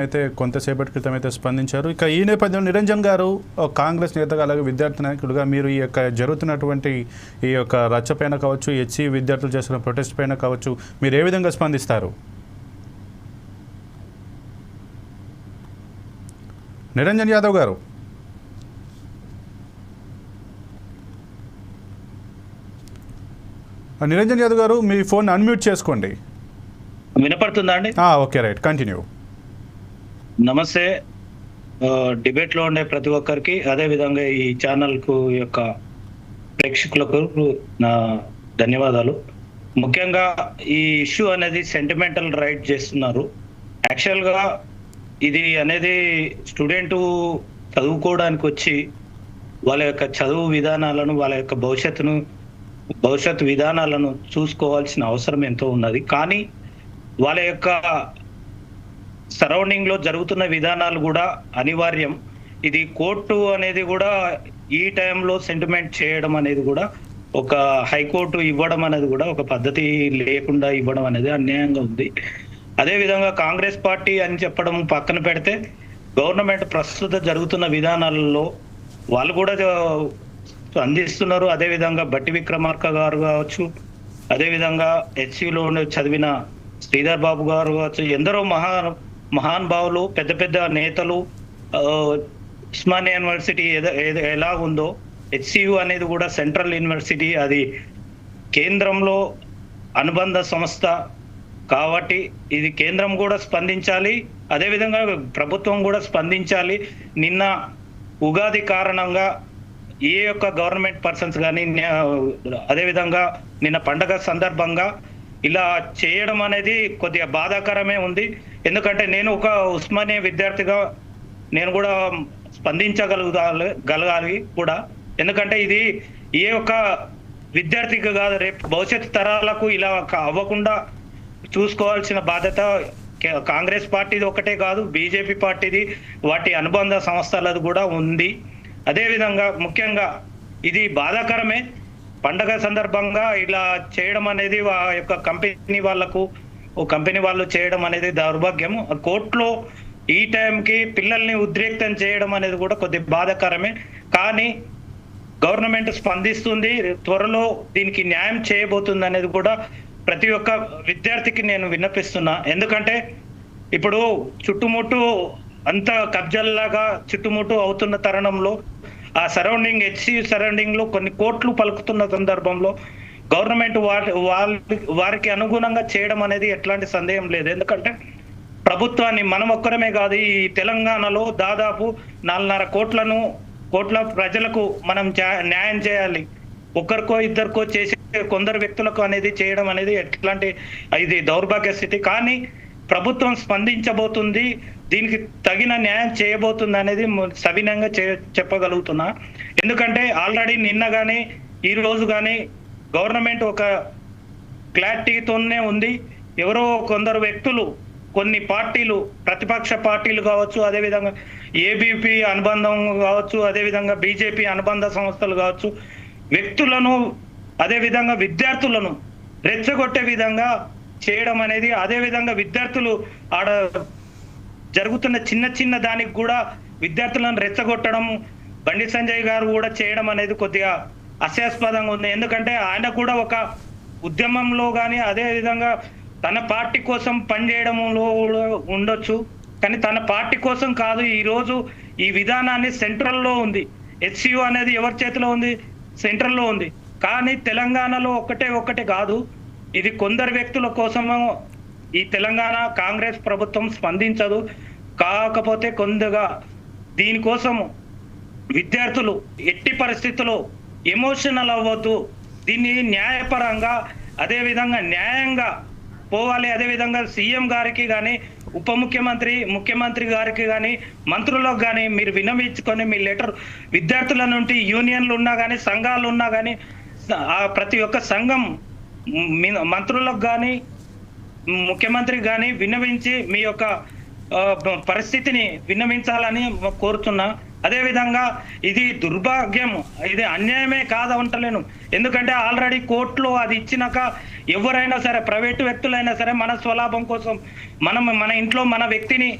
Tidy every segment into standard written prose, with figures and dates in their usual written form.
అయితే కొంతసేపటి క్రితం అయితే స్పందించారు. ఇక ఈ నేపథ్యంలో నిరంజన్ గారు కాంగ్రెస్ నేతగా అలాగే విద్యార్థి నాయకులుగా మీరు ఈ యొక్క జరుగుతున్నటువంటి ఈ యొక్క రచ్చ పైన కావచ్చు, హెచ్సి విద్యార్థులు చేస్తున్న ప్రొటెస్ట్ పైన కావచ్చు, మీరు ఏ విధంగా స్పందిస్తారు? నిరంజన్ యాదవ్ గారు, నిరంజన్ యాదవ్ గారు మీ ఫోన్ అన్మ్యూట్ చేసుకోండి. వినపడుతుందా అండి? Okay, right, continue. నమస్తే. డిబేట్ లో ఉండే ప్రతి ఒక్కరికి, అదే విధంగా ఈ ఛానల్ కు యొక్క ప్రేక్షకులకు నా ధన్యవాదాలు. ముఖ్యంగా ఈ ఇష్యూ అనేది సెంటిమెంటల్ రైట్ చేస్తున్నారు. యాక్చువల్ గా ఇది అనేది స్టూడెంట్ చదువుకోవడానికి వచ్చి వాళ్ళ యొక్క చదువు విధానాలను, వాళ్ళ యొక్క భవిష్యత్ విధానాలను చూసుకోవాల్సిన అవసరం ఎంతో ఉన్నది. కానీ వాళ్ళ యొక్క సరౌండింగ్ లో జరుగుతున్న విధానాలు కూడా అనివార్యం. ఇది కోర్టు అనేది కూడా ఈ టైంలో సెంటిమెంట్ చేయడం అనేది కూడా, ఒక హైకోర్టు ఇవ్వడం అనేది కూడా ఒక పద్ధతి లేకుండా ఇవ్వడం అనేది అన్యాయంగా ఉంది. అదే విధంగా కాంగ్రెస్ పార్టీ అని చెప్పడం పక్కన పెడితే, గవర్నమెంట్ ప్రస్తుత జరుగుతున్న విధానాలలో వాళ్ళు కూడా అందిస్తున్నారు. అదే విధంగా బట్టి విక్రమార్క గారు కావచ్చు, అదే విధంగా హెచ్సిలో చదివిన శ్రీధర్ బాబు గారు కావచ్చు, ఎందరో మహాన్ భావులు, పెద్ద పెద్ద నేతలు. ఉస్మానియా యూనివర్సిటీ ఎలా ఉందో, హెచ్సియు అనేది కూడా సెంట్రల్ యూనివర్సిటీ, అది కేంద్రంలో అనుబంధ సంస్థ కాబట్టి ఇది కేంద్రం కూడా స్పందించాలి, అదేవిధంగా ప్రభుత్వం కూడా స్పందించాలి. నిన్న ఉగాది కారణంగా ఏ యొక్క గవర్నమెంట్ పర్సన్స్ కానీ, అదేవిధంగా నిన్న పండగ సందర్భంగా ఇలా చేయడం అనేది కొద్దిగా బాధాకరమే ఉంది. ఎందుకంటే నేను ఒక ఉస్మానియా విద్యార్థిగా నేను కూడా స్పందించగలగాలి కూడా. ఎందుకంటే ఇది ఏ ఒక్క విద్యార్థికి కాదు, రేపు భవిష్యత్ తరాలకు ఇలా అవ్వకుండా చూసుకోవాల్సిన బాధ్యత కాంగ్రెస్ పార్టీది ఒకటే కాదు, బీజేపీ పార్టీది, వాటి అనుబంధ సంస్థలది కూడా ఉంది. అదేవిధంగా ముఖ్యంగా ఇది బాధాకరమే. పండగ సందర్భంగా ఇలా చేయడం అనేది ఆ యొక్క కంపెనీ వాళ్ళు చేయడం అనేది దౌర్భాగ్యం. కోర్టులో ఈ టైంకి పిల్లల్ని ఉద్రిక్తం చేయడం అనేది కూడా కొద్దిగా బాధాకరమే. కానీ గవర్నమెంట్ స్పందిస్తుంది, త్వరలో దీనికి న్యాయం చేయబోతుంది అనేది కూడా ప్రతి ఒక్క విద్యార్థికి నేను విన్నపిస్తున్నా. ఎందుకంటే ఇప్పుడు చుట్టుముట్టు అంత కబ్జాల్లాగా చుట్టుముట్టు అవుతున్న తరుణంలో, ఆ సరౌండింగ్ హెచ్సి సరౌండింగ్ లో కొన్ని కోట్లు పలుకుతున్న సందర్భంలో గవర్నమెంట్ వారికి అనుగుణంగా చేయడం అనేది ఎట్లాంటి సందేహం లేదు. ఎందుకంటే ప్రభుత్వాన్ని మనం ఒక్కరమే కాదు, ఈ తెలంగాణలో దాదాపు 4.5 కోట్ల ప్రజలకు మనం న్యాయం చేయాలి. ఒక్కరికో ఇద్దరికో చేసే కొందరు వ్యక్తులకు అనేది చేయడం అనేది ఎట్లాంటి ఇది దౌర్భాగ్య స్థితి. కానీ ప్రభుత్వం స్పందించబోతుంది, దీనికి తగిన న్యాయం చేయబోతుంది అనేది సవినంగా చెప్పగలుగుతున్నా. ఎందుకంటే ఆల్రెడీ నిన్న కానీ ఈ రోజు కానీ గవర్నమెంట్ ఒక క్లారిటీతోనే ఉంది. ఎవరో కొందరు వ్యక్తులు, కొన్ని పార్టీలు, ప్రతిపక్ష పార్టీలు కావచ్చు, అదేవిధంగా ఏబీపీ అనుబంధం కావచ్చు, అదేవిధంగా బీజేపీ అనుబంధ సంస్థలు కావచ్చు, వ్యక్తులను అదేవిధంగా విద్యార్థులను రెచ్చగొట్టే విధంగా చేయడం అనేది, అదేవిధంగా విద్యార్థులు ఆడ జరుగుతున్న చిన్న దానికి కూడా విద్యార్థులను రెచ్చగొట్టడం బండి సంజయ్ గారు కూడా చేయడం అనేది కొద్దిగా హాస్యాస్పదంగా ఉంది. ఎందుకంటే ఆయన కూడా ఒక ఉద్యమంలో కానీ అదే విధంగా తన పార్టీ కోసం పనిచేయడంలో ఉండొచ్చు, కానీ తన పార్టీ కోసం కాదు. ఈరోజు ఈ విధానాన్ని సెంట్రల్లో ఉంది, హెచ్సియు అనేది ఎవరి చేతిలో ఉంది? సెంట్రల్లో ఉంది. కానీ తెలంగాణలో ఒక్కటే కాదు, ఇది కొందరు వ్యక్తుల కోసము ఈ తెలంగాణ కాంగ్రెస్ ప్రభుత్వం స్పందించదు. కాకపోతే కొందగా దీనికోసము విద్యార్థులు ఎట్టి పరిస్థితుల్లో ఎమోషనల్ అవ్వద్దు, దీన్ని న్యాయపరంగా అదేవిధంగా న్యాయంగా పోవాలి. అదేవిధంగా సీఎం గారికి కానీ, ముఖ్యమంత్రి గారికి కానీ, మంత్రులకు కానీ మీరు విన్నవించుకొని మీ లెటర్, విద్యార్థుల నుండి యూనియన్లు ఉన్నా కానీ, సంఘాలు ఉన్నా కానీ, ప్రతి ఒక్క సంఘం మంత్రులకు కానీ, ముఖ్యమంత్రికి కానీ విన్నవించి మీ యొక్క పరిస్థితిని విన్నవించాలని కోరుతున్నా. అదేవిధంగా ఇది దుర్భాగ్యం, ఇది అన్యాయమే కాదంటలేను. ఎందుకంటే ఆల్రెడీ కోర్టులో అది ఇచ్చినాక ఎవరైనా సరే, ప్రైవేటు వ్యక్తులైనా సరే, మన స్వలాభం కోసం మన ఇంట్లో మన వ్యక్తిని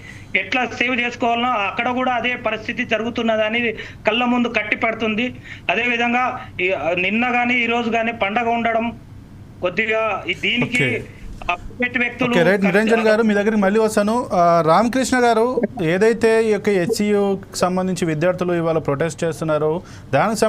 ఎట్లా సేవ్ చేసుకోవాలనో అక్కడ కూడా అదే పరిస్థితి జరుగుతున్నదని కళ్ళ ముందు కట్టి పడుతుంది. అదేవిధంగా నిన్న కానీ ఈ రోజు కానీ పండగ ఉండడం కొద్దిగా దీనికి వ్యక్తులు. రైట్ నిరంజన్ గారు, మీ దగ్గరికి మళ్ళీ వస్తాను. రామకృష్ణ గారు, ఏదైతే ఈ యొక్క హెచ్సియు సంబంధించి విద్యార్థులు ఇవాళ ప్రొటెస్ట్ చేస్తున్నారో దానికి